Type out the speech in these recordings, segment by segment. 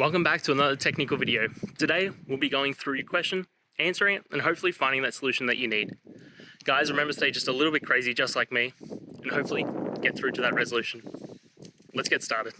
Welcome back to another technical video. Today, we'll be going through your question, answering it, and hopefully finding that solution that you need. Guys, remember to stay just a little bit crazy, just like me, and hopefully get through to that resolution. Let's get started.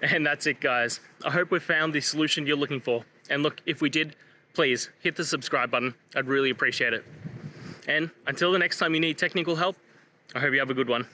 And that's it, guys. I hope we found the solution you're looking for. And look, if we did, please hit the subscribe button. I'd really appreciate it. And until the next time you need technical help, I hope you have a good one.